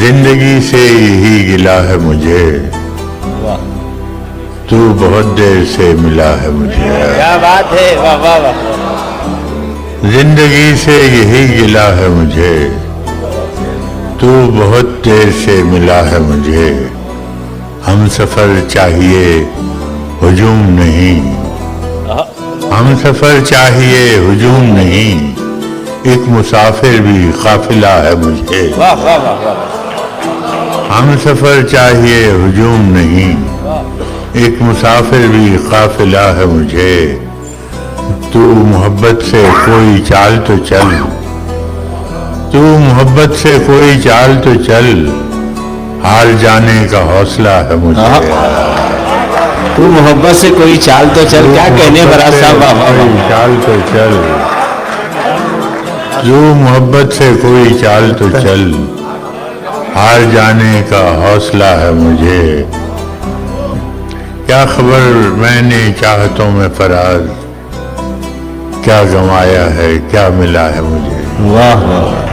जिंदगी से यही गिला है मुझे, तू बहुत देर से मिला है मुझे। क्या बात है, वाह वाह वाह। जिंदगी से यही गिला है मुझे, तू बहुत देर से मिला है मुझे। हम सफर चाहिए हुजूम नहीं, हम सफर चाहिए हुजूम नहीं, एक मुसाफिर भी काफिला है मुझे। वाह वाह वाह वाह। हम सफर चाहिए हुजूम नहीं, एक मुसाफिर भी काफिला है मुझे। तू मोहब्बत से कोई चाल तो चल, तू मोहब्बत से कोई चाल तो चल, हार जाने का हौसला है मुझे। तू मोहब्बत से कोई चाल तो चल, क्या कहने बड़ा साहब, वाह वाह वाह। कोई चाल तो चल, तू मोहब्बत से कोई चाल तो चल, हार जाने का हौसला है मुझे। क्या खबर मैंने चाहतों में फराज, क्या गंवाया है क्या मिला है मुझे। वाह वाह।